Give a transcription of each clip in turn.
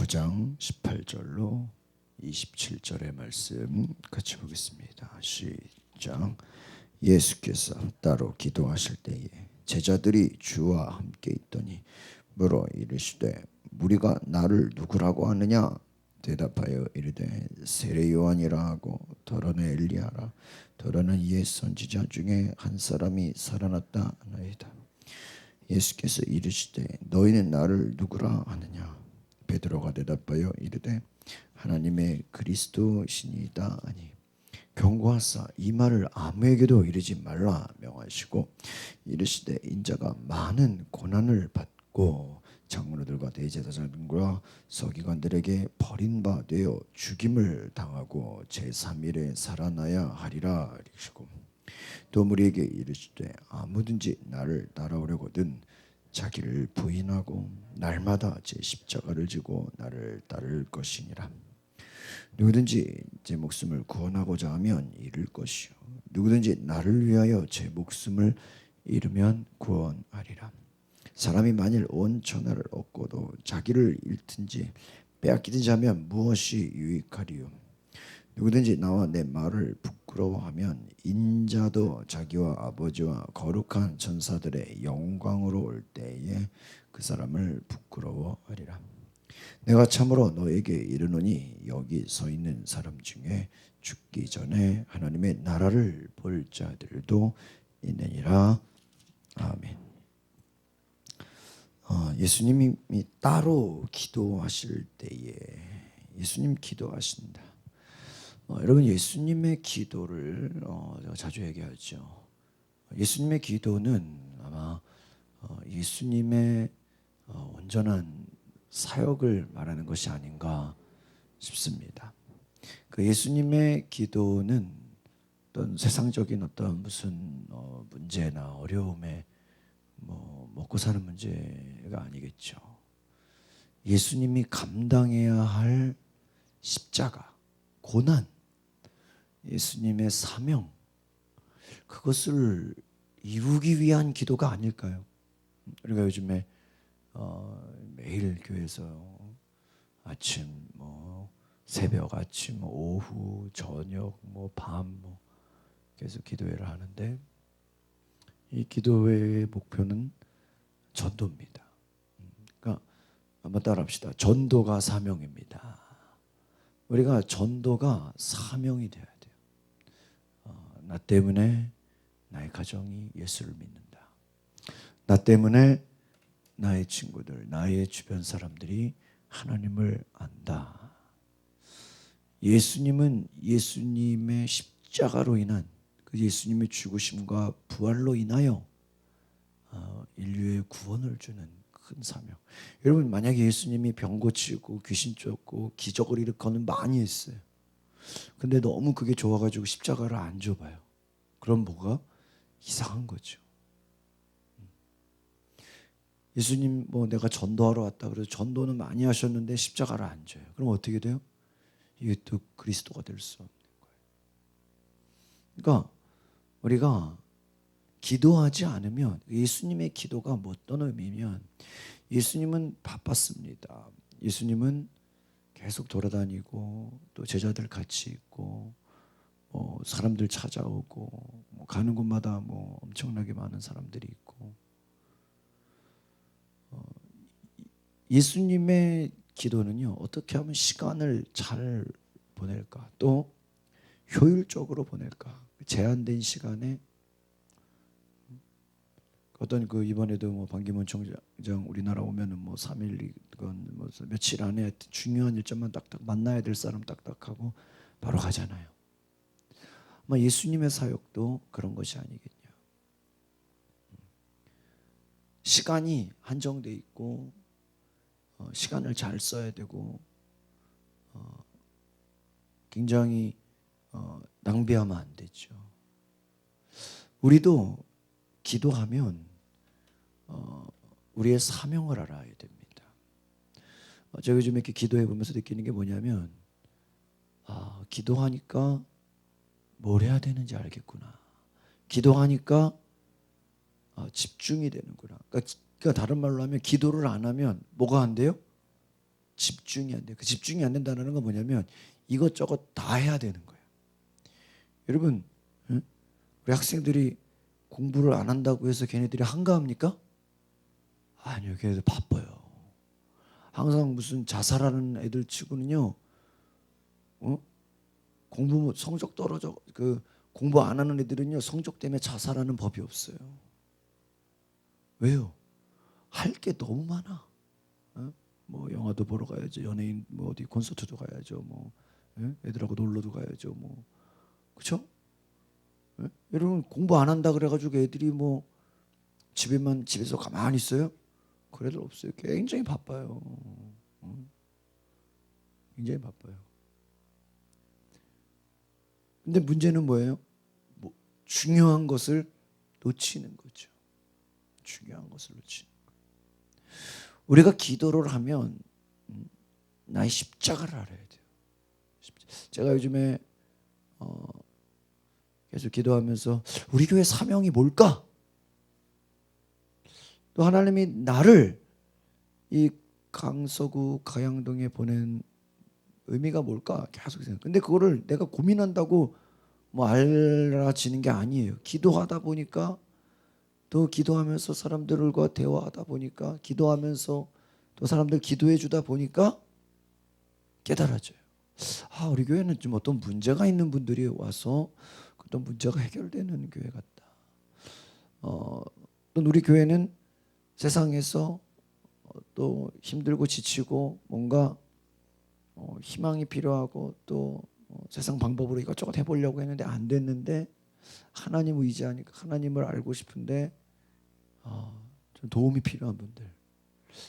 4장 18절로 27절의 말씀 같이 보겠습니다. 시작. 예수께서 따로 기도하실 때에 제자들이 주와 함께 있더니 물어 이르시되 무리가 나를 누구라고 하느냐? 대답하여 이르되 세례 요한이라 하고 더러는 엘리야라 더러는 옛 선지자 중에 한 사람이 살아났다 하나이다. 예수께서 이르시되 너희는 나를 누구라 하느냐? 베드로가 대답하여 이르되 하나님의 그리스도시니이다 하니 경고하사 이 말을 아무에게도 이르지 말라 명하시고 이르시되 인자가 많은 고난을 받고 장로들과 대제사장들과 서기관들에게 버린 바 되어 죽임을 당하고 제3일에 살아나야 하리라 이르시고 또 무리에게 이르시되 아무든지 나를 따라오려거든 자기를 부인하고 날마다 제 십자가를 지고 나를 따를 것이니라. 누구든지 제 목숨을 구원하고자 하면 잃을 것이요 누구든지 나를 위하여 제 목숨을 잃으면 구원하리라. 사람이 만일 온 천하를 얻고도 자기를 잃든지 빼앗기든지 하면 무엇이 유익하리요? 누구든지 나와 내 말을 부끄러워하면 인자도 자기와 아버지와 거룩한 천사들의 영광으로 올 때에 그 사람을 부끄러워하리라. 내가 참으로 너에게 이르노니 여기 서 있는 사람 중에 죽기 전에 하나님의 나라를 볼 자들도 있느니라. 아멘. 예수님이 따로 기도하실 때에 예수님 기도하신다. 여러분 예수님의 기도를 제가 자주 얘기하죠. 예수님의 기도는 아마 예수님의 온전한 사역을 말하는 것이 아닌가 싶습니다. 그 예수님의 기도는 어떤 세상적인 어떤 무슨 문제나 어려움에 먹고 사는 문제가 아니겠죠. 예수님이 감당해야 할 십자가, 고난, 예수님의 사명, 그것을 이루기 위한 기도가 아닐까요? 우리가 요즘에 매일 교회에서 아침, 새벽, 아침, 오후, 저녁, 밤 계속 기도회를 하는데 이 기도회의 목표는 전도입니다. 그러니까 한번 따라합시다. 전도가 사명입니다. 우리가 전도가 사명이 되어야 돼요. 나 때문에 나의 가정이 예수를 믿는다. 나 때문에 나의 친구들, 나의 주변 사람들이 하나님을 안다. 예수님은 예수님의 십자가로 인한 그 예수님의 죽으심과 부활로 인하여 인류의 구원을 주는 큰 사명. 여러분 만약에 예수님이 병 고치고 귀신 쫓고 기적을 일으켜는 많이 했어요. 근데 너무 그게 좋아가지고 십자가를 안 줘봐요. 그럼 뭐가 이상한 거죠. 예수님 내가 전도하러 왔다 그래서 전도는 많이 하셨는데 십자가를 안 줘요. 그럼 어떻게 돼요? 이게 또 그리스도가 될 수 없는 거예요. 그러니까 우리가 기도하지 않으면 예수님의 기도가 어떤 의미면 예수님은 바빴습니다. 예수님은 계속 돌아다니고 또 제자들 같이 있고 사람들 찾아오고 가는 곳마다 엄청나게 많은 사람들이 있고 예수님의 기도는요 어떻게 하면 시간을 잘 보낼까 또 효율적으로 보낼까 제한된 시간에 어떤 이번에도 반기문 총장 우리나라 오면은 3일이건 며칠 안에 중요한 일정만 딱딱 만나야 될 사람 딱딱하고 바로 가잖아요. 아마 예수님의 사역도 그런 것이 아니겠냐. 시간이 한정돼 있고 시간을 잘 써야 되고 굉장히 낭비하면 안 되죠. 우리도 기도하면 우리의 사명을 알아야 됩니다. 제가 요즘 이렇게 기도해 보면서 느끼는 게 뭐냐면 기도하니까 뭘 해야 되는지 알겠구나. 기도하니까 집중이 되는구나. 그러니까 다른 말로 하면 기도를 안 하면 뭐가 안 돼요? 집중이 안 돼요. 그 집중이 안 된다는 건 뭐냐면 이것저것 다 해야 되는 거예요. 여러분, 응? 우리 학생들이 공부를 안 한다고 해서 걔네들이 한가합니까? 아니요, 걔네들 바빠요. 항상 무슨 자살하는 애들 치고는요, 공부 성적 떨어져, 공부 안 하는 애들은요 성적 때문에 자살하는 법이 없어요. 왜요? 할 게 너무 많아. 뭐 영화도 보러 가야죠, 연예인 뭐 어디 콘서트도 가야죠, 뭐 애들하고 놀러도 가야죠, 뭐 그렇죠? 여러분 공부 안 한다 그래가지고 애들이 뭐 집에서 가만히 있어요? 그럴 애들 없어요. 굉장히 바빠요. 굉장히 바빠요. 근데 문제는 뭐예요? 뭐 중요한 것을 놓치는 거죠. 중요한 것을 놓치는 거예요. 우리가 기도를 하면 나의 십자가를 알아야 돼요. 제가 요즘에 계속 기도하면서 우리 교회 사명이 뭘까? 또 하나님이 나를 이 강서구 가양동에 보낸 의미가 뭘까? 계속 생각. 근데 그거를 내가 고민한다고 뭐 알아지는 게 아니에요. 기도하다 보니까, 또 기도하면서 사람들과 대화하다 보니까, 기도하면서 또 사람들 기도해 주다 보니까 깨달아져요. 아, 우리 교회는 좀 어떤 문제가 있는 분들이 와서 어떤 문제가 해결되는 교회 같다. 또 우리 교회는 세상에서 또 힘들고 지치고 뭔가 희망이 필요하고 또 세상 방법으로 이것저것 해보려고 했는데 안 됐는데 하나님을 의지하니까, 하나님을 알고 싶은데 좀 도움이 필요한 분들,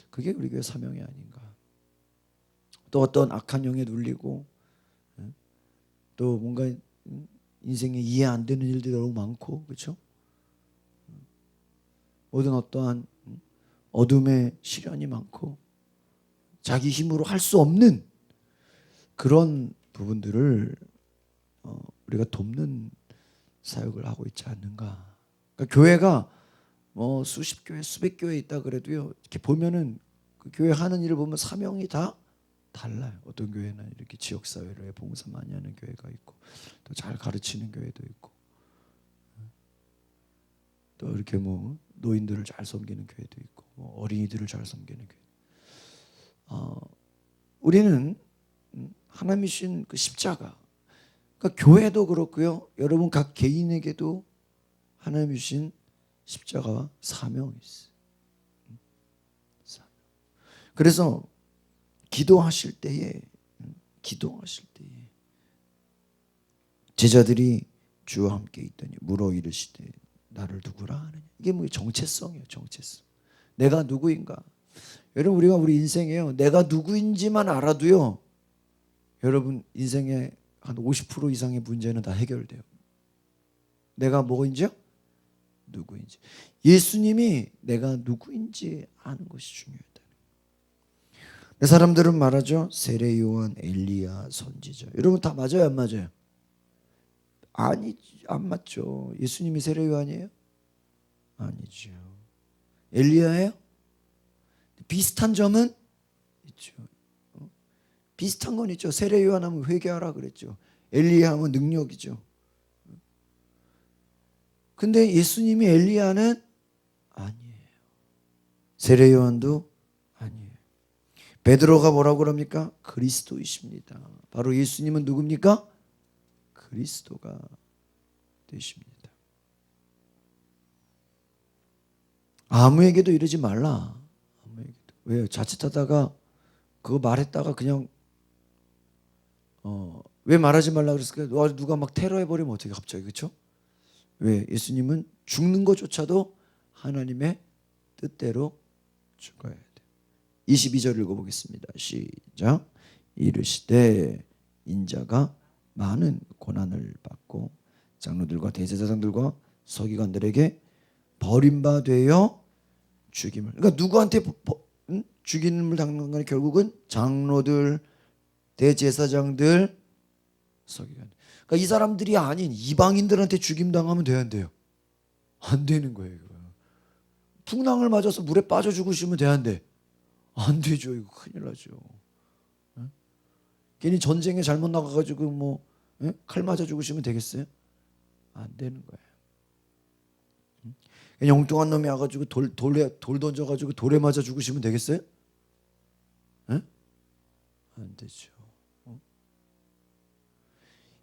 그게 우리 교회 사명이 아닌가. 또 어떤 악한 영에 눌리고 또 뭔가 인생에 이해 안 되는 일들이 너무 많고, 그렇죠? 모든 어떠한 어둠의 시련이 많고 자기 힘으로 할 수 없는 그런 부분들을 우리가 돕는 사역을 하고 있지 않는가. 그러니까 교회가 뭐 수십 교회, 수백 교회 있다 그래도요, 이렇게 보면은 그 교회 하는 일을 보면 사명이 다 달라요. 어떤 교회는 이렇게 지역 사회를 봉사 많이 하는 교회가 있고, 또 잘 가르치는 교회도 있고, 또 이렇게 뭐 노인들을 잘 섬기는 교회도 있고, 뭐 어린이들을 잘 섬기는 교회. 우리는 하나님이 주신 그 십자가, 그러니까 교회도 그렇고요, 여러분 각 개인에게도 하나님이 주신 십자가와 사명이 있어요. 그래서 기도하실 때에 제자들이 주와 함께 있더니 물어 이르시되 나를 누구라 하느냐. 이게 뭐 정체성이에요. 정체성. 내가 누구인가. 여러분 우리가 우리 인생에요, 내가 누구인지만 알아도요, 여러분 인생의 한 50% 이상의 문제는 다 해결돼요. 내가 뭐인지요? 누구인지. 예수님이 내가 누구인지 아는 것이 중요하다. 사람들은 말하죠, 세례 요한, 엘리야, 선지자. 여러분 다 맞아요, 안 맞아요? 아니, 안 맞죠. 예수님이 세례 요한이에요? 아니죠. 엘리야예요? 비슷한 점은 있죠. 비슷한 건 있죠. 세례 요한하면 회개하라 그랬죠. 엘리야 하면 능력이죠. 근데 예수님이 엘리야는 아니에요. 세례 요한도 아니에요. 베드로가 뭐라고 그럽니까? 그리스도이십니다. 바로 예수님은 누굽니까? 그리스도가 되십니다. 아무에게도 이러지 말라. 아무에게도. 왜요? 자칫하다가 그거 말했다가 그냥 왜 말하지 말라 그랬을까요? 누가 막 테러해버리면 어떻게 갑자기, 그렇죠? 왜? 예수님은 죽는 것조차도 하나님의 뜻대로 죽어야 돼요. 22절 읽어보겠습니다. 시작. 이르시되 인자가 많은 고난을 받고 장로들과 대제사장들과 서기관들에게 버림받되어 죽임을, 그러니까 누구한테 죽임을 당하는 건 결국은 장로들, 대제사장들, 서기관. 그러니까 이 사람들이 아닌 이방인들한테 죽임 당하면 돼야 안 돼요? 안 되는 거예요. 풍랑을 맞아서 물에 빠져 죽으시면 돼야 안 돼? 안 되죠. 이거 큰일 나죠. 괜히 전쟁에 잘못 나가가지고 뭐 칼 맞아 죽으시면 되겠어요? 안 되는 거예요. 괜히 엉뚱한 놈이 와가지고 돌 던져가지고 돌에 맞아 죽으시면 되겠어요? 에? 안 되죠.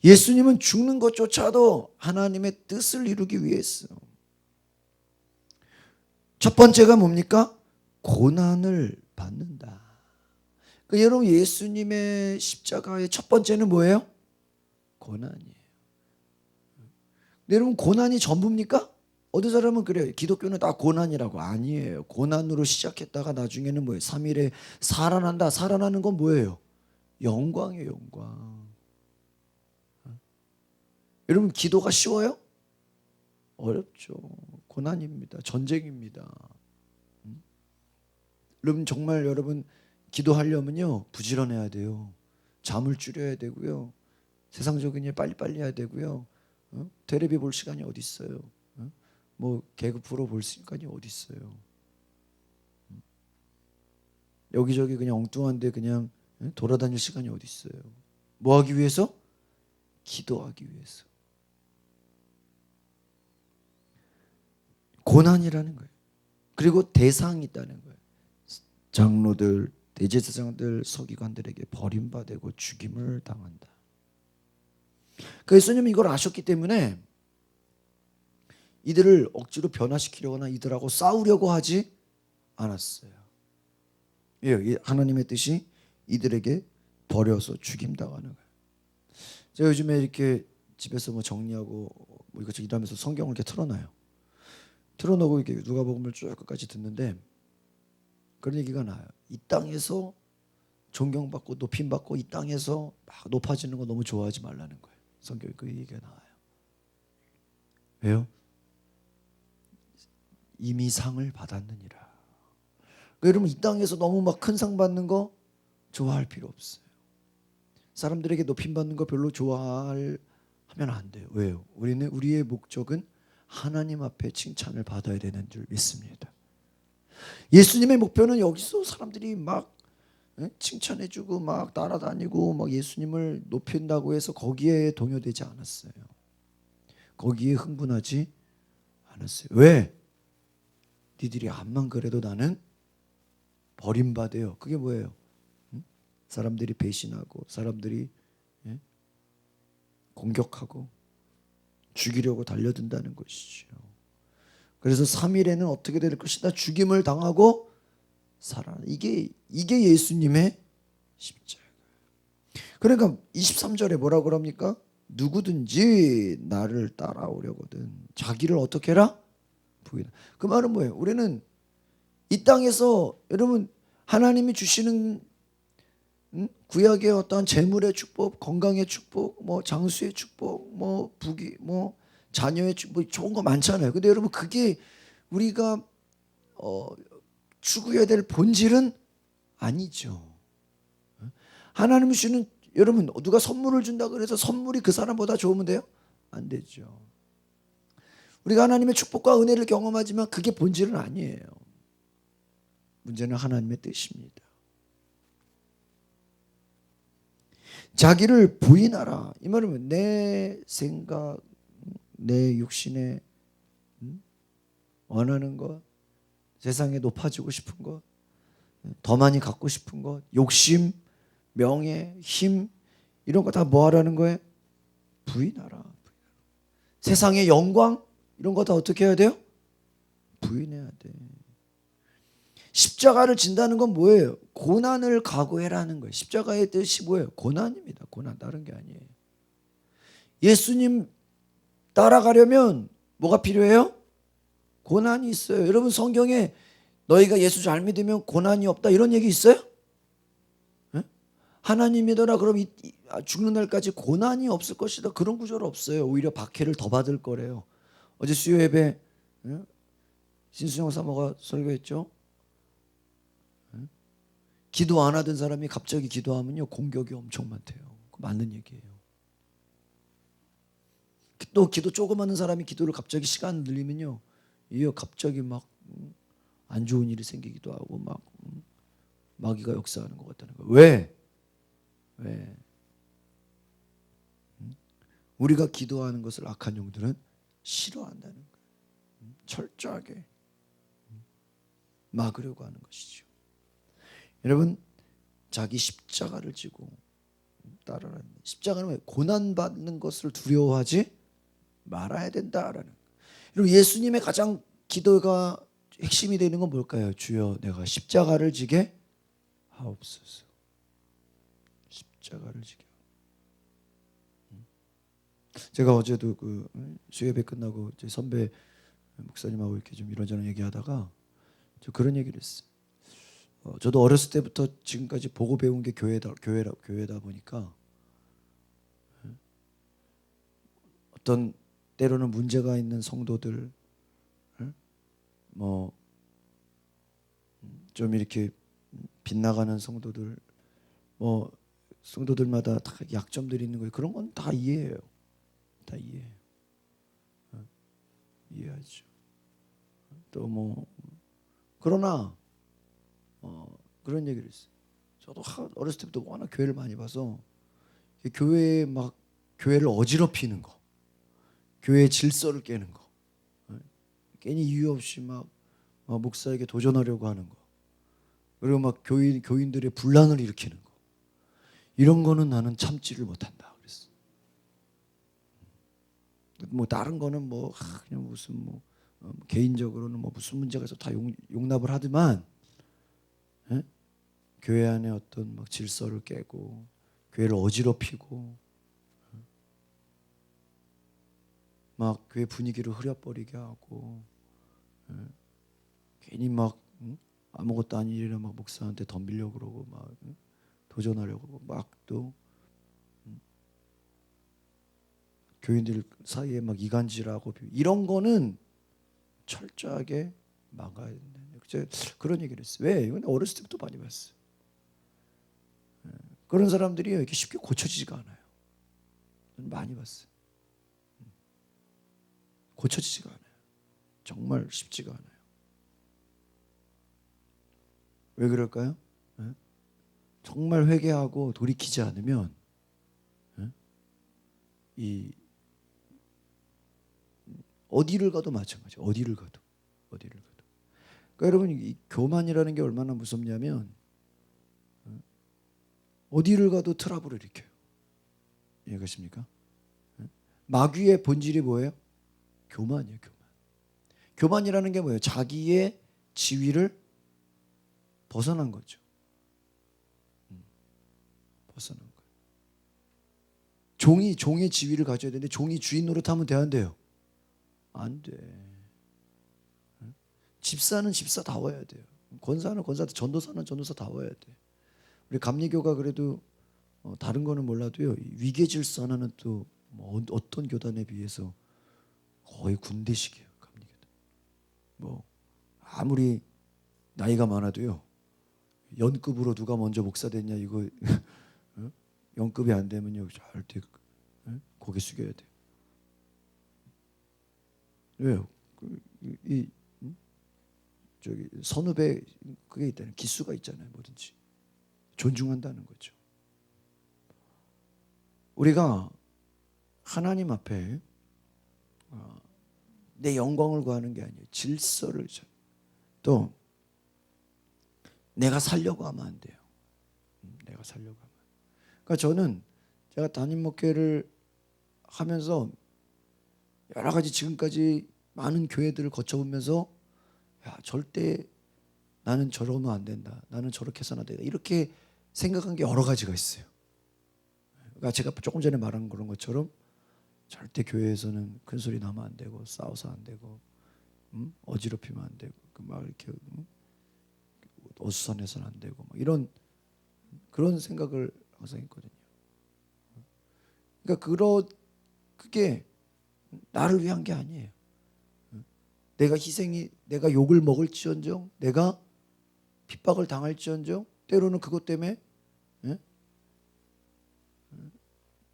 예수님은 죽는 것조차도 하나님의 뜻을 이루기 위해서. 첫 번째가 뭡니까? 고난을 받는다. 그러니까 여러분 예수님의 십자가의 첫 번째는 뭐예요? 고난이에요. 여러분 고난이 전부입니까? 어떤 사람은 그래요. 기독교는 다 고난이라고. 아니에요. 고난으로 시작했다가 나중에는 뭐예요? 3일에 살아난다. 살아나는 건 뭐예요? 영광이에요. 영광. 여러분 기도가 쉬워요? 어렵죠. 고난입니다. 전쟁입니다. 여러분 정말 여러분 기도하려면요 부지런해야 돼요. 잠을 줄여야 되고요. 세상적인 일 빨리빨리 해야 되고요. 텔레비 볼 시간이 어디 있어요? 뭐 개그 프로 볼 시간이 어디 있어요? 여기저기 그냥 엉뚱한데 그냥 돌아다닐 시간이 어디 있어요? 뭐 하기 위해서? 기도하기 위해서. 고난이라는 거예요. 그리고 대상이 있다는 거예요. 장로들, 대제사장들, 서기관들에게 버림받고 죽임을 당한다. 그 예수님은 이걸 아셨기 때문에 이들을 억지로 변화시키려거나 이들하고 싸우려고 하지 않았어요. 하나님의 뜻이 이들에게 버려서 죽임당하는 거예요. 제가 요즘에 이렇게 집에서 뭐 정리하고 뭐 이것저것 일하면서 성경을 이렇게 틀어놔요. 틀어놓고 이렇게 누가복음을 쭉 끝까지 듣는데 그런 얘기가 나요. 이 땅에서 존경받고 높임받고 이 땅에서 막 높아지는 거 너무 좋아하지 말라는 거예요. 성경에 그 얘기가 나와요. 왜요? 이미 상을 받았느니라. 그러니까 여러분 이 땅에서 너무 막 큰 상 받는 거 좋아할 필요 없어요. 사람들에게 높임받는 거 별로 좋아하면 안 돼요. 왜요? 우리는 우리의 목적은 하나님 앞에 칭찬을 받아야 되는 줄 믿습니다. 예수님의 목표는 여기서 사람들이 막 칭찬해주고 막 따라다니고 막 예수님을 높인다고 해서 거기에 동요되지 않았어요. 거기에 흥분하지 않았어요. 왜? 니들이 암만 그래도 나는 버림받아요. 그게 뭐예요? 사람들이 배신하고 사람들이 공격하고 죽이려고 달려든다는 것이죠. 그래서 3일에는 어떻게 될 것이다? 죽임을 당하고 살아나. 이게 예수님의 십자가. 그러니까 23절에 뭐라고 그럽니까? 누구든지 나를 따라오려거든 자기를 어떻게 해라? 부인하라. 그 말은 뭐예요? 우리는 이 땅에서 여러분 하나님이 주시는 구약의 어떤 재물의 축복, 건강의 축복, 뭐 장수의 축복, 뭐 부귀, 뭐 자녀의 축복, 뭐 좋은 거 많잖아요. 근데 여러분 그게 우리가 추구해야 될 본질은 아니죠. 하나님이 주는 여러분 누가 선물을 준다 그래서 선물이 그 사람보다 좋으면 돼요? 안 되죠. 우리가 하나님의 축복과 은혜를 경험하지만 그게 본질은 아니에요. 문제는 하나님의 뜻입니다. 자기를 부인하라. 이 말은 내 생각, 내 육신에 원하는 것, 세상에 높아지고 싶은 것, 더 많이 갖고 싶은 것, 욕심, 명예, 힘 이런 거 다 뭐 하라는 거예요? 부인하라. 세상의 영광 이런 거 다 어떻게 해야 돼요? 부인해야 돼. 십자가를 진다는 건 뭐예요? 고난을 각오해라는 거예요. 십자가의 뜻이 뭐예요? 고난입니다. 고난 다른 게 아니에요. 예수님 따라가려면 뭐가 필요해요? 고난이 있어요. 여러분 성경에 너희가 예수 잘 믿으면 고난이 없다 이런 얘기 있어요? 하나님 믿어라 그럼 죽는 날까지 고난이 없을 것이다 그런 구절 없어요. 오히려 박해를 더 받을 거래요. 어제 수요 예배 신수영 사모가 설교했죠. 기도 안 하던 사람이 갑자기 기도하면요 공격이 엄청 많대요. 맞는 얘기예요. 또 기도 조금 하는 사람이 기도를 갑자기 시간 늘리면요 이어 갑자기 막 안 좋은 일이 생기기도 하고 막 마귀가 역사하는 것 같다는 거예요. 왜? 우리가 기도하는 것을 악한 영들은 싫어한다는 거예요. 철저하게 막으려고 하는 것이죠. 여러분, 자기 십자가를 지고 따르라는, 십자가는 왜? 고난받는 것을 두려워하지 말아야 된다라는. 여러분, 예수님의 가장 기도가 핵심이 되는 건 뭘까요? 주여 내가 십자가를 지게 하옵소서. 십자가를 지게. 제가 어제도 그 수예배 끝나고 제 선배 목사님하고 이렇게 좀 이런저런 얘기하다가 저 그런 얘기를 했어요. 저도 어렸을 때부터 지금까지 보고 배운 게 교회다 보니까 어떤 때로는 문제가 있는 성도들, 뭐 좀 이렇게 빗나가는 성도들, 뭐 성도들마다 다 약점들이 있는 거예요. 그런 건 다 이해해요. 다 이해해요. 이해하죠. 또 뭐 그러나 그런 얘기를 했어요. 저도 어렸을 때부터 워낙 교회를 많이 봐서 교회에 막 교회를 어지럽히는 거, 교회의 질서를 깨는 거, 괜히 이유 없이 막 목사에게 도전하려고 하는 거, 그리고 막 교인들의 분란을 일으키는 거, 이런 거는 나는 참지를 못한다 그랬어. 뭐 다른 거는 뭐 그냥 무슨 뭐 개인적으로는 뭐 무슨 문제가 있어 다 용납을 하지만, 교회 안에 어떤 막 질서를 깨고 교회를 어지럽히고 막 교회 분위기를 흐려버리게 하고, 괜히 막 아무것도 아닌 일이라 막 목사한테 덤비려고 그러고 막 도전하려고 그러고 막 또 교인들 사이에 막 이간질하고 이런 거는 철저하게 막아야 된다. 그런 얘기를 했어요. 왜? 이건 어렸을 때부터 많이 봤어요. 그런 사람들이 이렇게 쉽게 고쳐지지가 않아요. 많이 봤어요. 고쳐지지가 않아요. 정말 쉽지가 않아요. 왜 그럴까요? 정말 회개하고 돌이키지 않으면 이 어디를 가도 마찬가지. 어디를 가도. 그러니까 여러분, 이 교만이라는 게 얼마나 무섭냐면 어디를 가도 트러블을 일으켜요. 이해가십니까? 마귀의 본질이 뭐예요? 교만이에요. 교만이라는 게 뭐예요? 자기의 지위를 벗어난 거죠. 벗어난 거예요. 종의 지위를 가져야 되는데 종이 주인 노릇하면 돼, 안 돼요? 안 돼. 집사는 집사다워야 돼요. 권사는 권사, 전도사는 전도사다워야 돼. 우리 감리교가 그래도 다른 거는 몰라도요, 위계 질서 하나는 또 뭐 어떤 교단에 비해서 거의 군대식이에요. 감리교단. 뭐 아무리 나이가 많아도요, 연급으로 누가 먼저 목사 됐냐 이거 연급이 안 되면요 절대 고개 숙여야 돼요. 왜요? 이 저기 선후배 그게 있다는 기수가 있잖아요. 뭐든지 존중한다는 거죠. 우리가 하나님 앞에 내 영광을 구하는 게 아니에요. 질서를 또 내가 살려고 하면 안 돼요. 내가 살려고 하면. 그러니까 저는 제가 담임 목회를 하면서 여러 가지 지금까지 많은 교회들을 거쳐보면서 야, 절대 나는 저러면 안 된다. 나는 저렇게 해서는 안 된다. 이렇게 생각한 게 여러 가지가 있어요. 그러니까 제가 조금 전에 말한 그런 것처럼 절대 교회에서는 큰 소리 나면 안 되고 싸워서 안 되고 어지럽히면 안 되고 막 이렇게 어수선해서는 안 되고 막 이런 그런 생각을 항상 했거든요. 그러니까 그게 나를 위한 게 아니에요. 내가 욕을 먹을지언정, 내가 핍박을 당할지언정, 때로는 그것 때문에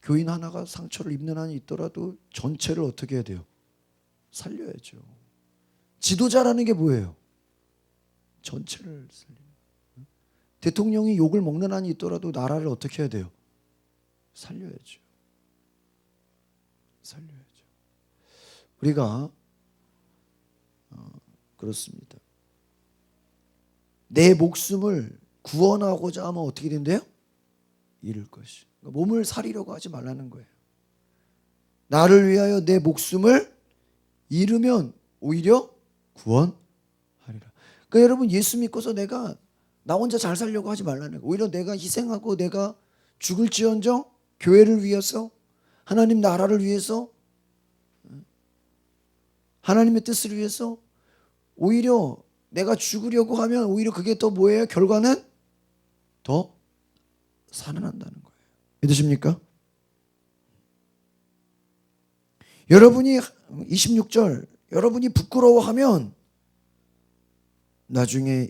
교인 하나가 상처를 입는 한이 있더라도 전체를 어떻게 해야 돼요? 살려야죠. 지도자라는 게 뭐예요? 전체를 살리는. 대통령이 욕을 먹는 한이 있더라도 나라를 어떻게 해야 돼요? 살려야죠. 살려야죠. 우리가 그렇습니다. 내 목숨을 구원하고자 하면 어떻게 된대요? 잃을 것이. 그러니까 몸을 살리려고 하지 말라는 거예요. 나를 위하여 내 목숨을 잃으면 오히려 구원하리라. 그러니까 여러분 예수 믿고서 내가 나 혼자 잘 살려고 하지 말라는 거예요. 오히려 내가 희생하고 내가 죽을지언정 교회를 위해서 하나님 나라를 위해서 하나님의 뜻을 위해서 오히려 내가 죽으려고 하면 오히려 그게 더 뭐예요? 결과는 더 살아난다는 거예요. 믿으십니까? 여러분이 26절 여러분이 부끄러워하면 나중에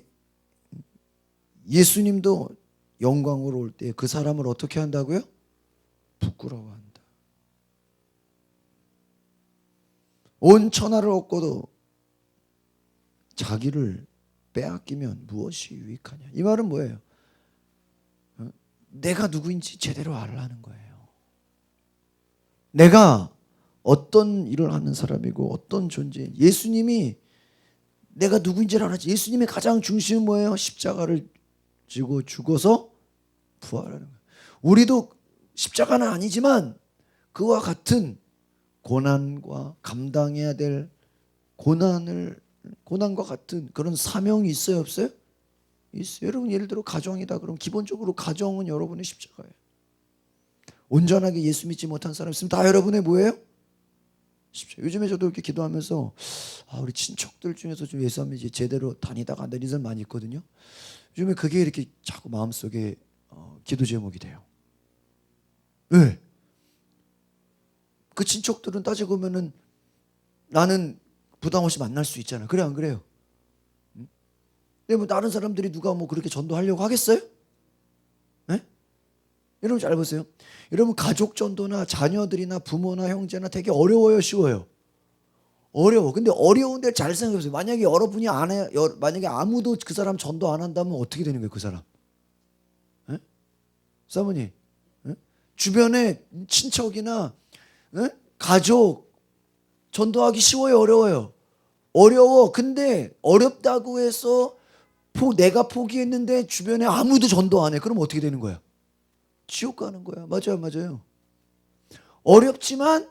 예수님도 영광으로 올 때 그 사람을 어떻게 한다고요? 부끄러워한다. 온 천하를 얻고도 자기를 빼앗기면 무엇이 유익하냐. 이 말은 뭐예요? 내가 누구인지 제대로 알라는 거예요. 내가 어떤 일을 하는 사람이고 어떤 존재. 예수님이 내가 누구인지를 알았지. 예수님의 가장 중심은 뭐예요? 십자가를 지고 죽어서 부활하는 거예요. 우리도 십자가는 아니지만 그와 같은 고난과 감당해야 될 고난과 같은 그런 사명이 있어요, 없어요? 있어요. 여러분 예를 들어 가정이다 그럼 기본적으로 가정은 여러분의 십자가예요. 온전하게 예수 믿지 못한 사람 있으면 다 여러분의 뭐예요? 십자가. 요즘에 저도 이렇게 기도하면서 우리 친척들 중에서 좀 예수 안 믿지 제대로 다니다가 안 되는 사람 많이 있거든요. 요즘에 그게 이렇게 자꾸 마음속에 기도 제목이 돼요. 왜? 그 친척들은 따지고 보면은 나는 부담 없이 만날 수 있잖아요. 그래 안 그래요? 근데 뭐 다른 사람들이 누가 뭐 그렇게 전도하려고 하겠어요? 네? 여러분 잘 보세요. 여러분 가족 전도나 자녀들이나 부모나 형제나 되게 어려워요, 쉬워요? 어려워. 근데 어려운데 잘 생각해보세요. 만약에 여러분이 안 해, 만약에 아무도 그 사람 전도 안 한다면 어떻게 되는 거예요, 그 사람? 네? 사모님, 네? 주변에 친척이나 네? 가족 전도하기 쉬워요, 어려워요? 어려워. 근데 어렵다고 해서 내가 포기했는데 주변에 아무도 전도 안 해. 그럼 어떻게 되는 거야? 지옥 가는 거야. 맞아요, 맞아요. 어렵지만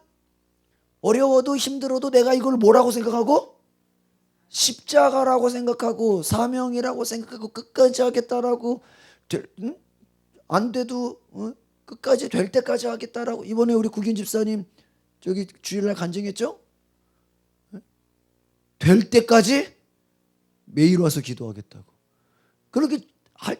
어려워도 힘들어도 내가 이걸 뭐라고 생각하고? 십자가라고 생각하고 사명이라고 생각하고 끝까지 하겠다라고 안 돼도 끝까지 될 때까지 하겠다라고. 이번에 우리 국인 집사님 저기 주일날 간증했죠? 될 때까지 매일 와서 기도하겠다고. 그렇게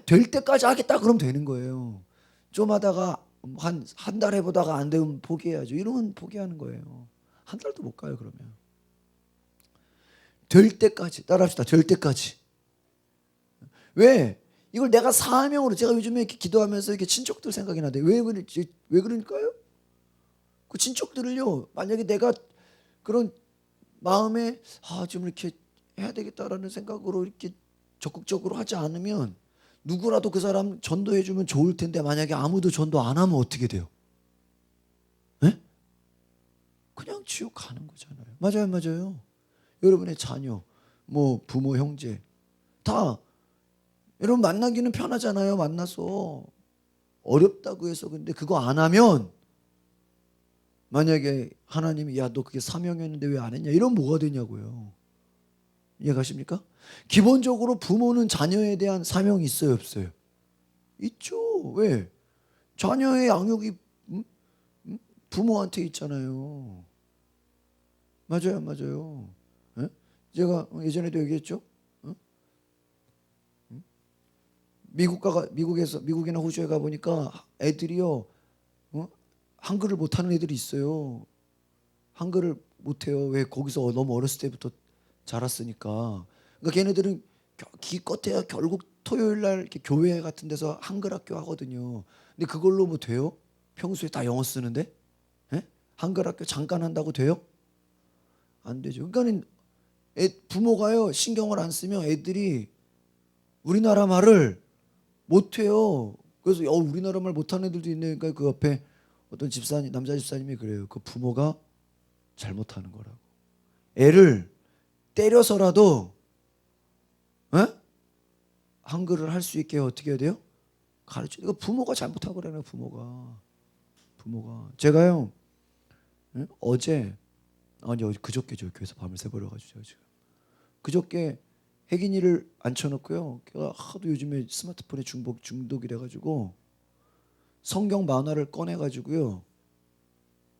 될 때까지 하겠다 그러면 되는 거예요. 좀 하다가 한 달 해보다가 안 되면 포기해야죠. 이러면 포기하는 거예요. 한 달도 못 가요 그러면. 될 때까지 따라합시다. 될 때까지. 왜? 이걸 내가 사명으로 제가 요즘에 이렇게 기도하면서 이렇게 친척들 생각이 나는데 왜 그럴까요? 그 친척들을요. 만약에 내가 그런 마음에 좀 이렇게 해야 되겠다라는 생각으로 이렇게 적극적으로 하지 않으면 누구라도 그 사람 전도해 주면 좋을 텐데 만약에 아무도 전도 안 하면 어떻게 돼요? 네? 그냥 지옥 가는 거잖아요. 맞아요, 맞아요. 여러분의 자녀, 뭐 부모, 형제 다 여러분 만나기는 편하잖아요. 만나서 어렵다고 해서 근데 그거 안 하면 만약에 하나님이 야 너 그게 사명이었는데 왜 안 했냐 이러면 뭐가 되냐고요. 이해가십니까? 기본적으로 부모는 자녀에 대한 사명이 있어요, 없어요? 있죠. 왜? 자녀의 양육이 부모한테 있잖아요. 맞아요, 맞아요. 예? 제가 예전에도 얘기했죠. 미국이나 호주에 가 보니까 애들이요, 한글을 못하는 애들이 있어요. 한글을 못해요. 왜? 거기서 너무 어렸을 때부터 자랐으니까. 그러니까 걔네들은 기껏해야 결국 토요일 날 이렇게 교회 같은 데서 한글 학교 하거든요. 근데 그걸로 뭐 돼요? 평소에 다 영어 쓰는데? 예? 한글 학교 잠깐 한다고 돼요? 안 되죠. 그러니까 부모가요 신경을 안 쓰면 애들이 우리나라 말을 못해요. 그래서 우리나라 말 못하는 애들도 있네. 그러니까 그 옆에 어떤 집사님, 남자 집사님이 그래요. 그 부모가 잘못하는 거라고. 애를 때려서라도 한글을 할 수 있게 어떻게 해야 돼요? 가르쳐. 이거 부모가 잘못한 거라는 부모가. 제가요 어제 그저께죠. 교회에서 밤을 새버려가지고 지금 그저께 혜긴이를 앉혀놓고요. 걔가 하도 요즘에 스마트폰에 중독이래가지고 성경 만화를 꺼내가지고요.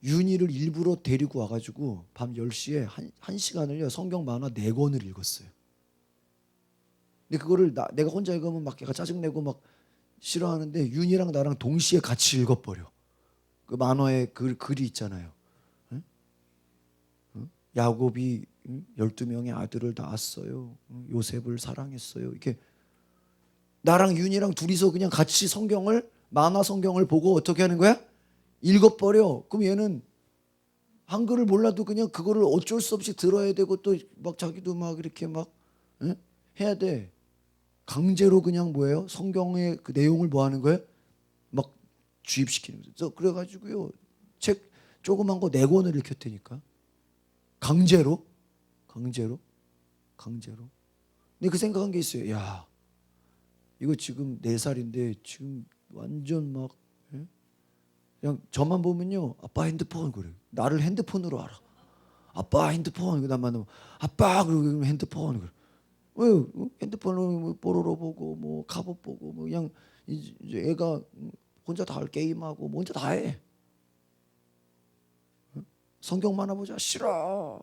윤희를 일부러 데리고 와가지고 밤 10시에 한 시간을요 성경 만화 4권을 읽었어요. 근데 그거를 내가 혼자 읽으면 막 걔가 짜증내고 막 싫어하는데 윤희랑 나랑 동시에 같이 읽어버려. 그 만화에 글이 있잖아요. 응? 응? 야곱이 12명의 아들을 낳았어요. 요셉을 사랑했어요. 이렇게 나랑 윤희랑 둘이서 그냥 같이 만화 성경을 보고 어떻게 하는 거야? 읽어버려. 그럼 얘는 한글을 몰라도 그냥 그거를 어쩔 수 없이 들어야 되고 또 막 자기도 막 이렇게 막 해야 돼. 강제로 그냥 뭐예요? 성경의 그 내용을 뭐 하는 거예요? 막 주입시키는 거죠. 그래가지고요 책 조그만 거 4권을 읽혔다니까. 강제로. 근데 그 생각한 게 있어요. 야 이거 지금 4살인데 지금 완전 막 그냥 저만 보면요 아빠 핸드폰 그래. 나를 핸드폰으로 알아. 아빠 핸드폰. 그다음에 아빠 그리고 핸드폰 그래. 왜 핸드폰으로 뭐 뽀로로 보고 뭐 갑옷 보고 뭐 그냥 이제 애가 혼자 다 할 게임하고 뭐 혼자 다 해. 성경 만화 보자. 싫어.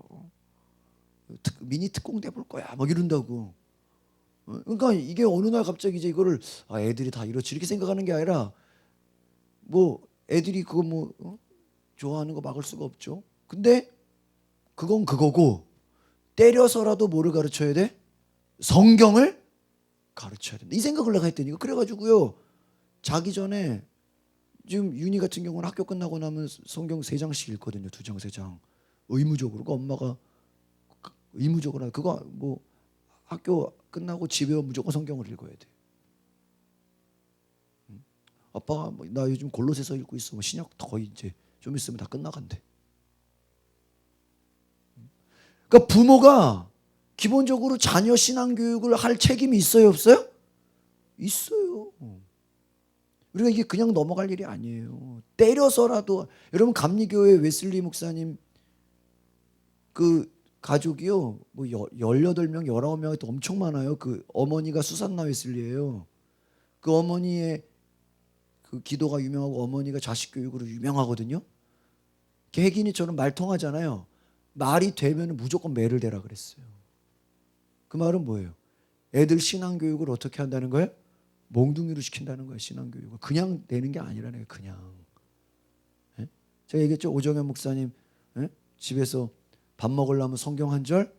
미니 특공대 볼 거야. 막 이런다고. 그러니까 이게 어느 날 갑자기 이제 이거를 애들이 다 이렇지 이렇게 생각하는 게 아니라 뭐 애들이 그거 뭐 좋아하는 거 막을 수가 없죠. 근데 그건 그거고 때려서라도 뭐를 가르쳐야 돼? 성경을 가르쳐야 된다. 이 생각을 내가 했더니 그래가지고요 자기 전에 지금 윤희 같은 경우는 학교 끝나고 나면 성경 3장씩 읽거든요. 2장 3장 의무적으로. 그러니까 엄마가 의무적으로 그거 뭐 학교 끝나고 집에 오면 무조건 성경을 읽어야 돼. 아빠가 나 요즘 골로새서 읽고 있어. 뭐 신약 거의 이제 좀 있으면 다 끝나간대. 그러니까 부모가 기본적으로 자녀 신앙 교육을 할 책임이 있어요, 없어요? 있어요. 우리가 이게 그냥 넘어갈 일이 아니에요. 때려서라도. 여러분 감리교회 웨슬리 목사님 그 가족이요 뭐 18명 19명 엄청 많아요. 그 어머니가 수산나 웨슬리예요. 그 어머니의 그 기도가 유명하고 어머니가 자식 교육으로 유명하거든요. 혜긴이처럼 말 통하잖아요. 말이 되면 무조건 매를 대라 그랬어요. 그 말은 뭐예요? 애들 신앙 교육을 어떻게 한다는 거예요? 몽둥이로 시킨다는 거예요. 신앙 교육을 그냥 되는 게 아니라는 거예요. 그냥. 예? 제가 얘기했죠. 오정현 목사님 집에서 밥 먹으려면 성경 한 절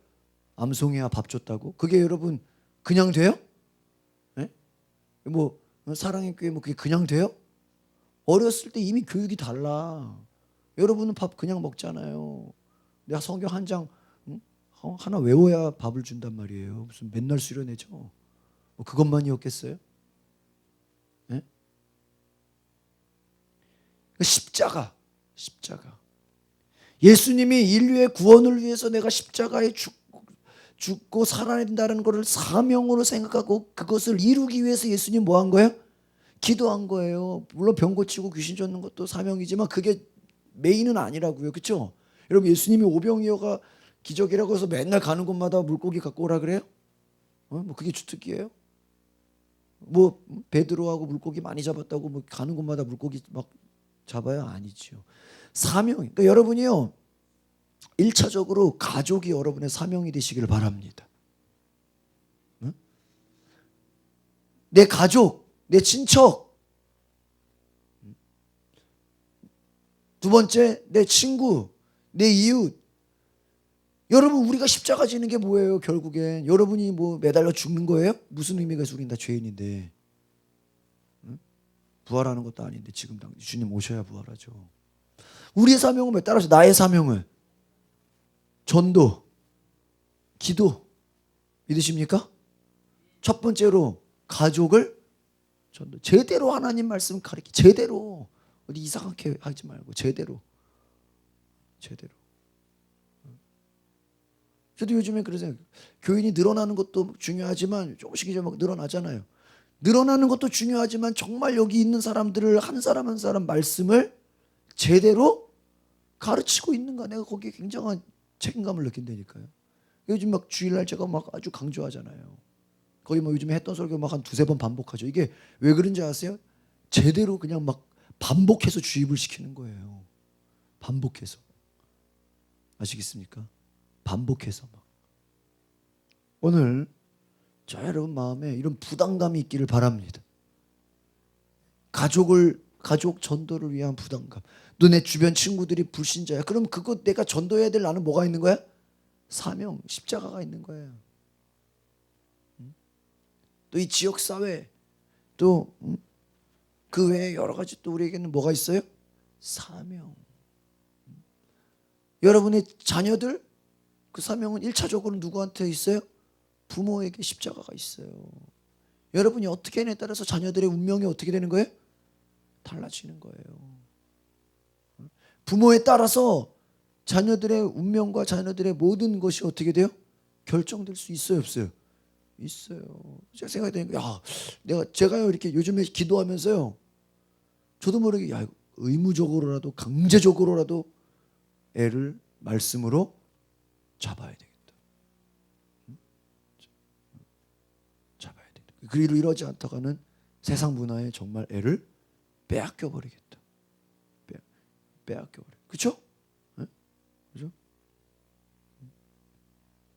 암송해야 밥 줬다고. 그게 여러분 그냥 돼요? 예? 뭐 사랑의 교회 뭐 그게 그냥 돼요? 어렸을 때 이미 교육이 달라. 여러분은 밥 그냥 먹잖아요. 내가 성경 한 장 하나 외워야 밥을 준단 말이에요. 무슨 맨날 수련회죠. 뭐 그것만이었겠어요? 네? 십자가. 예수님이 인류의 구원을 위해서 내가 십자가에 죽고 살아낸다는 것을 사명으로 생각하고 그것을 이루기 위해서 예수님 뭐 한 거예요? 기도한 거예요. 물론 병 고치고 귀신 쫓는 것도 사명이지만 그게 메인은 아니라고요. 그렇죠? 여러분 예수님이 오병이어가 기적이라고 해서 맨날 가는 곳마다 물고기 갖고 오라 그래요? 뭐 그게 주특기예요? 뭐 베드로하고 물고기 많이 잡았다고 뭐 가는 곳마다 물고기 막 잡아야 아니지요. 사명. 그러니까 여러분이요 1차적으로 가족이 여러분의 사명이 되시기를 바랍니다. 내 가족, 내 친척. 두 번째 내 친구, 내 이웃. 여러분 우리가 십자가 지는 게 뭐예요? 결국엔 여러분이 뭐 매달려 죽는 거예요? 무슨 의미가 있어? 우린 다 죄인인데 부활하는 것도 아닌데 지금 주님 오셔야 부활하죠. 우리의 사명은 왜 따라서 나의 사명은 전도, 기도 믿으십니까? 첫 번째로 가족을 전도. 제대로 하나님 말씀 가르치. 제대로 어디 이상하게 하지 말고 제대로. 저도 요즘에 그래서 교인이 늘어나는 것도 중요하지만 조금씩 이제 막 늘어나잖아요. 늘어나는 것도 중요하지만 정말 여기 있는 사람들을 한 사람 한 사람 말씀을 제대로 가르치고 있는가, 내가 거기에 굉장한 책임감을 느낀다니까요. 요즘 막 주일날 제가 막 아주 강조하잖아요. 거의 뭐 요즘에 했던 설교 막 한 두세 번 반복하죠. 이게 왜 그런지 아세요? 제대로 그냥 막 반복해서 주입을 시키는 거예요. 반복해서. 아시겠습니까? 반복해서 막. 오늘 저 여러분 마음에 이런 부담감이 있기를 바랍니다. 가족 전도를 위한 부담감. 너네 주변 친구들이 불신자야. 그럼 그거 내가 전도해야 될 나는 뭐가 있는 거야? 사명, 십자가가 있는 거예요. 또 이 지역 사회, 또 그 외에 여러 가지 또 우리에게는 뭐가 있어요? 사명. 여러분의 자녀들, 그 사명은 1차적으로 누구한테 있어요? 부모에게 십자가가 있어요. 여러분이 어떻게 하냐에 따라서 자녀들의 운명이 어떻게 되는 거예요? 달라지는 거예요. 부모에 따라서 자녀들의 운명과 자녀들의 모든 것이 어떻게 돼요? 결정될 수 있어요, 없어요? 있어요. 제가 생각이 되니까, 제가요 이렇게 요즘에 기도하면서요, 저도 모르게 의무적으로라도 강제적으로라도 애를 말씀으로 잡아야 되겠다. 잡아야 되겠다. 그리로 이러지 않다가는 세상 문화에 정말 애를 빼앗겨 버리겠다. 빼앗겨 버려. 그렇죠? 그렇죠?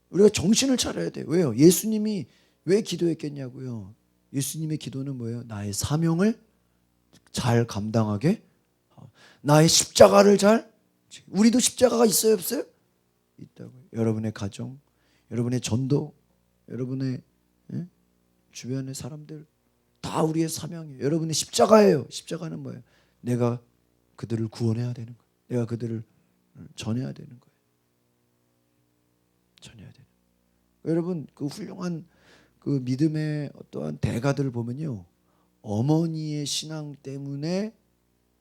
우리가 정신을 차려야 돼. 왜요? 예수님이 왜 기도했겠냐고요. 예수님의 기도는 뭐예요? 나의 사명을 잘 감당하게, 나의 십자가를 잘. 우리도 십자가가 있어요, 없어요? 있다고요. 여러분의 가정, 여러분의 전도, 여러분의 주변의 사람들 다 우리의 사명이에요. 여러분의 십자가예요. 십자가는 뭐예요? 내가 그들을 구원해야 되는 거예요. 내가 그들을 전해야 되는 거예요. 전해야 되는. 여러분 그 훌륭한 그 믿음의 어떠한 대가들을 보면요, 어머니의 신앙 때문에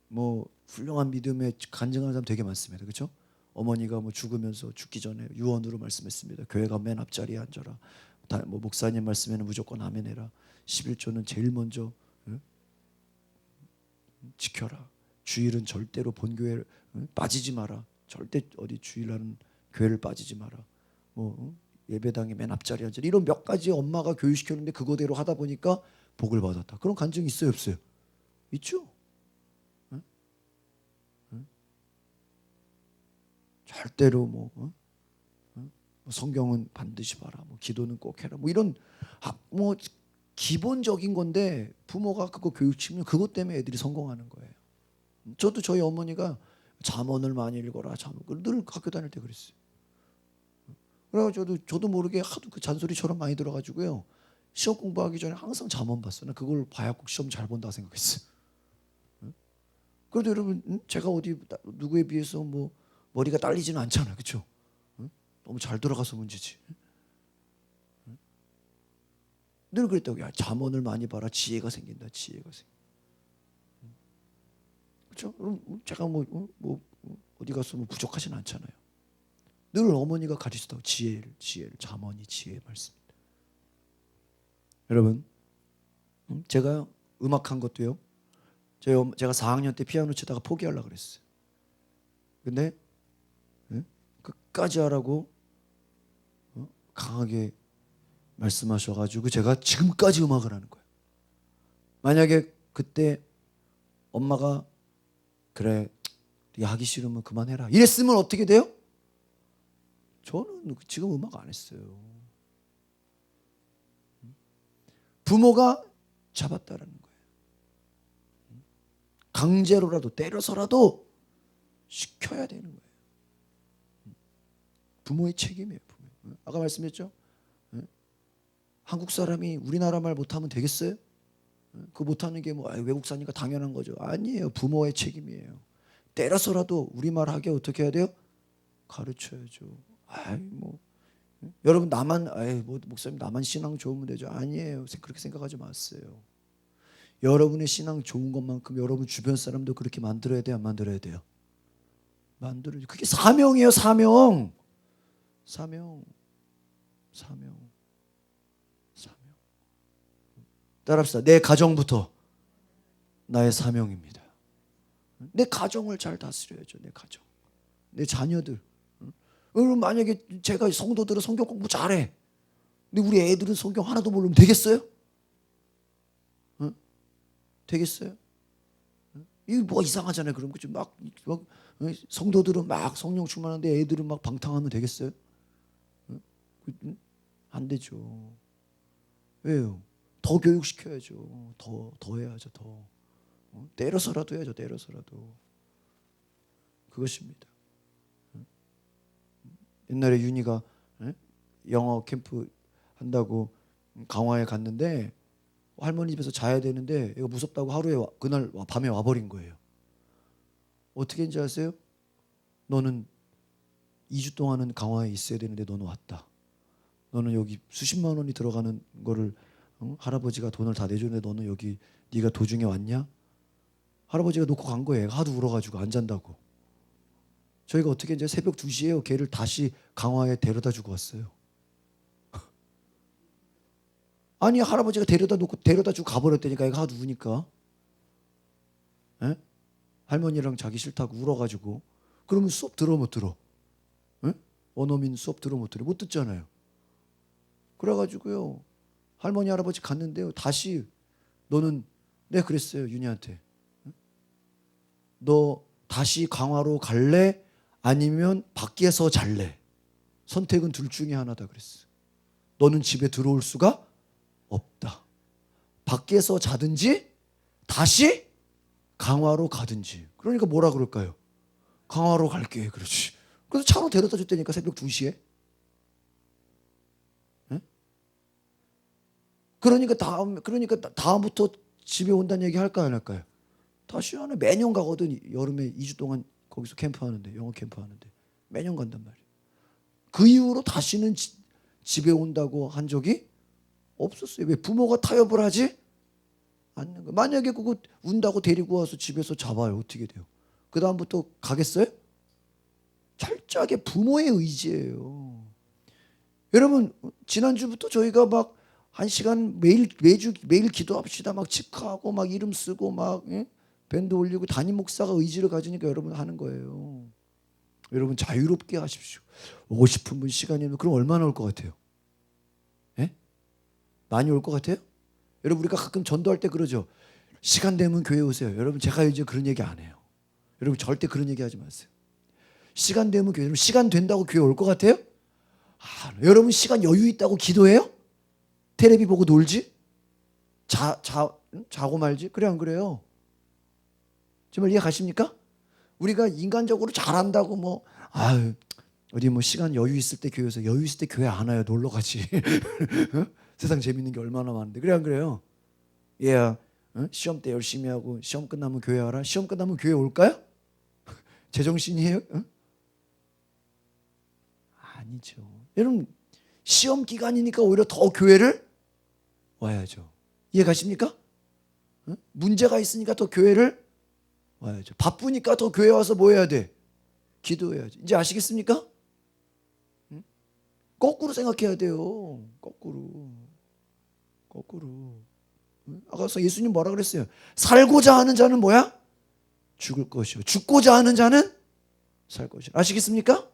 뭐 훌륭한 믿음에 간증하는 사람 되게 많습니다. 그렇죠? 어머니가 뭐 죽으면서 죽기 전에 유언으로 말씀했습니다. 교회가 맨 앞자리에 앉아라. 뭐 목사님 말씀에는 무조건 아멘해라. 11조는 제일 먼저 지켜라. 주일은 절대로 본교회를 빠지지 마라. 절대 어디 주일하는 교회를 빠지지 마라. 뭐 예배당에 맨 앞자리에 앉아. 이런 몇 가지 엄마가 교육시켰는데 그거대로 하다 보니까 복을 받았다. 그런 간증 있어요, 없어요? 있죠. 절대로 뭐 성경은 반드시 봐라. 뭐 기도는 꼭 해라. 뭐 이런 뭐 기본적인 건데 부모가 그거 교육시키면 그것 때문에 애들이 성공하는 거예요. 저도 저희 어머니가 잠언을 많이 읽어라. 잠언 늘 학교 다닐 때 그랬어요. 그래가지고 저도 모르게 하도 그 잔소리처럼 많이 들어가지고요. 시험 공부하기 전에 항상 잠언 봤어요. 나 그걸 봐야 꼭 시험 잘 본다 생각했어요. 그래도 여러분 제가 어디 누구에 비해서 뭐 머리가 딸리지는 않잖아요. 그렇죠? 너무 잘 돌아가서 문제지. 늘 그랬다고. 야, 잠언을 많이 봐라. 지혜가 생긴다. 지혜가 생긴다. 그렇죠? 그럼 제가 뭐 어디 가서 뭐 부족하진 않잖아요. 늘 어머니가 가르치다고 지혜를 잠언이 지혜의 말씀입니다. 여러분, 제가 음악한 것도요. 제가 4학년 때 피아노 치다가 포기하려고 그랬어요. 근데 끝까지 하라고 강하게 말씀하셔가지고 제가 지금까지 음악을 하는 거예요. 만약에 그때 엄마가 그래, 네가 하기 싫으면 그만해라 이랬으면 어떻게 돼요? 저는 지금 음악 안 했어요. 부모가 잡았다라는 거예요. 강제로라도 때려서라도 시켜야 되는 거예요. 부모의 책임이에요. 아까 말씀했죠? 한국 사람이 우리나라 말 못하면 되겠어요? 그 못하는 게 뭐 외국 사니까 당연한 거죠. 아니에요. 부모의 책임이에요. 때려서라도 우리말 하게 어떻게 해야 돼요? 가르쳐야죠. 여러분 나만 뭐 목사님 나만 신앙 좋으면 되죠. 아니에요. 그렇게 생각하지 마세요. 여러분의 신앙 좋은 것만큼 여러분 주변 사람도 그렇게 만들어야 돼요, 안 만들어야 돼요? 만들어야죠. 그게 사명이에요, 사명. 사명. 사명. 따라합시다. 내 가정부터 나의 사명입니다. 내 가정을 잘 다스려야죠. 내 가정, 내 자녀들. 여러분 만약에 제가 성도들은 성경 공부 잘해. 근데 우리 애들은 성경 하나도 모르면 되겠어요? 되겠어요? 이거 뭐 이상하잖아요. 그럼 그죠? 막 성도들은 막 성령 충만한데 애들은 막 방탕하면 되겠어요? 안 되죠. 왜요? 더 교육시켜야죠. 더 해야죠. 더 때려서라도 해야죠. 때려서라도. 그것입니다. 옛날에 윤희가 영어 캠프 한다고 강화에 갔는데 할머니 집에서 자야 되는데 이거 무섭다고 하루에 그날 밤에 와버린 거예요. 어떻게 했는지 아세요? 너는 2주 동안은 강화에 있어야 되는데 너는 왔다. 너는 여기 수십만 원이 들어가는 거를 할아버지가 돈을 다 내줬는데 너는 여기 네가 도중에 왔냐? 할아버지가 놓고 간 거예요. 하도 울어가지고 안 잔다고. 저희가 어떻게 이제 새벽 2시에요. 걔를 다시 강화에 데려다 주고 왔어요. 아니 할아버지가 데려다 주고 가버렸다니까. 얘가 하도 우니까. 에? 할머니랑 자기 싫다고 울어가지고. 그러면 수업 들어 못 들어? 에? 원어민 수업 들어 못 들어? 못 듣잖아요. 그래가지고요. 할머니 할아버지 갔는데요. 다시 너는 내가 그랬어요. 윤희한테. 너 다시 강화로 갈래? 아니면 밖에서 잘래? 선택은 둘 중에 하나다 그랬어. 너는 집에 들어올 수가 없다. 밖에서 자든지 다시 강화로 가든지. 그러니까 뭐라 그럴까요? 강화로 갈게. 그렇지. 그래서 차로 데려다 줬다니까 새벽 2시에. 네? 그러니까 다음부터 집에 온다는 얘기 할까요 안 할까요? 다시 하네. 매년 가거든. 여름에 2주 동안 거기서 캠프하는데, 영어 캠프하는데 매년 간단 말이에요. 그 이후로 다시는 집에 온다고 한 적이 없었어요. 왜? 부모가 타협을 하지 않는 거. 만약에 그거 운다고 데리고 와서 집에서 잡아요. 어떻게 돼요? 그 다음부터 가겠어요? 철저하게 부모의 의지예요. 여러분 지난주부터 저희가 막 1시간 매일 기도합시다. 막 직하고 막 이름 쓰고 막 밴드 올리고 담임 목사가 의지를 가지니까 여러분 하는 거예요. 여러분 자유롭게 하십시오. 오고 싶은 분 시간이면 그럼 얼마나 올 것 같아요? 예? 많이 올 것 같아요? 여러분 우리가 가끔 전도할 때 그러죠. 시간 되면 교회 오세요. 여러분 제가 이제 그런 얘기 안 해요. 여러분 절대 그런 얘기 하지 마세요. 시간 되면 교회, 여러분 시간 된다고 교회 올 것 같아요? 여러분 시간 여유 있다고 기도해요? 테레비 보고 놀지? 자고 말지? 그래 안 그래요? 정말 이해 가십니까? 우리가 인간적으로 잘한다고 뭐 어디 뭐 시간 여유 있을 때 교회에서 여유 있을 때 교회 안 와요. 놀러 가지. 세상 재밌는 게 얼마나 많은데. 그래 안 그래요? 얘야 시험 때 열심히 하고 시험 끝나면 교회 와라. 시험 끝나면 교회 올까요? 제정신이에요? 아니죠. 여러분 시험 기간이니까 오히려 더 교회를 와야죠. 이해 가십니까? 문제가 있으니까 더 교회를 와야죠. 바쁘니까 더 교회 와서 뭐 해야 돼? 기도해야지. 이제 아시겠습니까? 거꾸로 생각해야 돼요. 거꾸로. 아까 예수님 뭐라 그랬어요? 살고자 하는 자는 뭐야? 죽을 것이요. 죽고자 하는 자는 살 것이요. 아시겠습니까?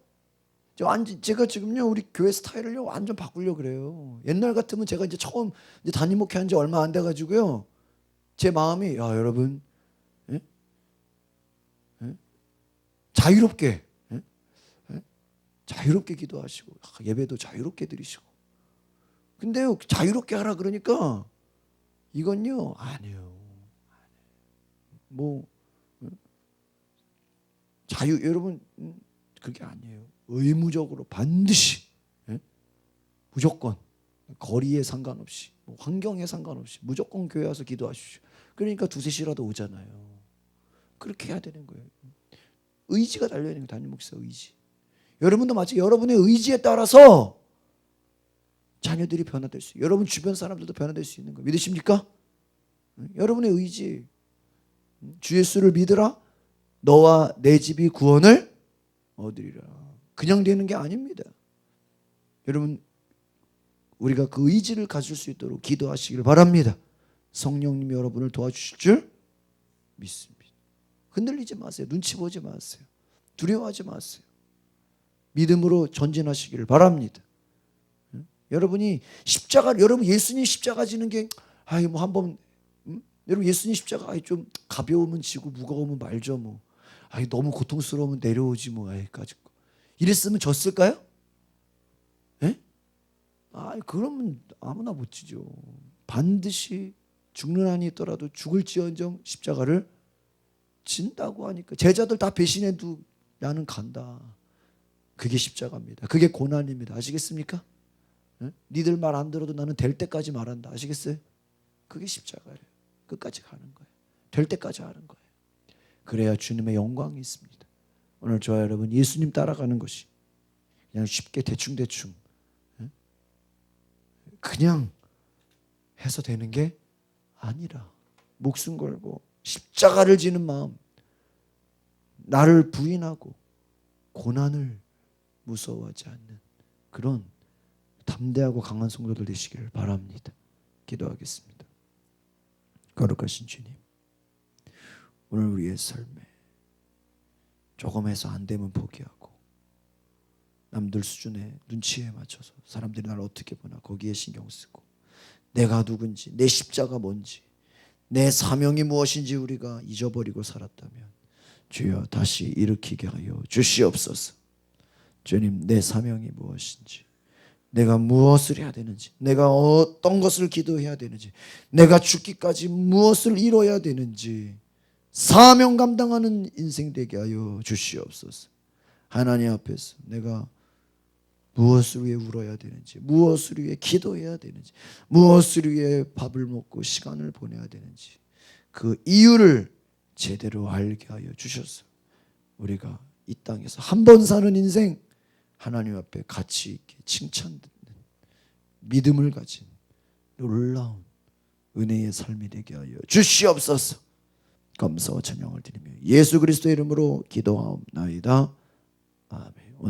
제가 지금요 우리 교회 스타일을요 완전 바꾸려고 그래요. 옛날 같으면 제가 이제 처음 담임 목회한 지 얼마 안 돼 가지고요. 제 마음이 여러분 자유롭게 기도하시고 예배도 자유롭게 드리시고. 근데요 자유롭게 하라 그러니까 이건요 아니에요. 뭐 여러분 그게 아니에요. 의무적으로 반드시 무조건 거리에 상관없이 환경에 상관없이 무조건 교회 와서 기도하십시오. 그러니까 2-3시라도 오잖아요. 그렇게 해야 되는 거예요. 의지가 달려있는 거예요. 담임 목사 의지. 여러분도 마치 여러분의 의지에 따라서 자녀들이 변화될 수 있어요. 여러분 주변 사람들도 변화될 수 있는 거예요. 믿으십니까? 여러분의 의지. 주 예수를 믿으라. 너와 내 집이 구원을 얻으리라. 그냥 되는 게 아닙니다. 여러분 우리가 그 의지를 가질 수 있도록 기도하시기를 바랍니다. 성령님이 여러분을 도와주실 줄 믿습니다. 흔들리지 마세요. 눈치 보지 마세요. 두려워하지 마세요. 믿음으로 전진하시기를 바랍니다. 여러분이 여러분 예수님 십자가 지는 게 뭐 한번 여러분 예수님 십자가 좀 가벼우면 지고 무거우면 말죠 뭐. 너무 고통스러우면 내려오지 뭐. 가지고 이랬으면 졌을까요? 예? 그러면 아무나 못 지죠. 반드시 죽는 한이 있더라도 죽을지언정 십자가를 진다고 하니까 제자들 다 배신해도 나는 간다. 그게 십자가입니다. 그게 고난입니다. 아시겠습니까? 니들 말 안 들어도 나는 될 때까지 말한다. 아시겠어요? 그게 십자가예요. 끝까지 가는 거예요. 될 때까지 하는 거예요. 그래야 주님의 영광이 있습니다. 오늘 저와 여러분 예수님 따라가는 것이 그냥 쉽게 대충 그냥 해서 되는 게 아니라 목숨 걸고 십자가를 지는 마음, 나를 부인하고 고난을 무서워하지 않는 그런 담대하고 강한 성도들 되시기를 바랍니다. 기도하겠습니다. 거룩하신 주님, 오늘 우리의 삶에 조금 해서 안 되면 포기하고 남들 수준의 눈치에 맞춰서 사람들이 나를 어떻게 보나 거기에 신경 쓰고 내가 누군지, 내 십자가 뭔지, 내 사명이 무엇인지 우리가 잊어버리고 살았다면 주여 다시 일으키게 하여 주시옵소서. 주님, 내 사명이 무엇인지, 내가 무엇을 해야 되는지, 내가 어떤 것을 기도해야 되는지, 내가 죽기까지 무엇을 이뤄야 되는지 사명 감당하는 인생 되게 하여 주시옵소서. 하나님 앞에서 내가 무엇을 위해 울어야 되는지, 무엇을 위해 기도해야 되는지, 무엇을 위해 밥을 먹고 시간을 보내야 되는지 그 이유를 제대로 알게 하여 주셔서 우리가 이 땅에서 한 번 사는 인생 하나님 앞에 가치 있게 칭찬듣는 믿음을 가진 놀라운 은혜의 삶이 되게 하여 주시옵소서. 감사와 찬양을 드리며 예수 그리스도의 이름으로 기도하옵나이다. 아멘.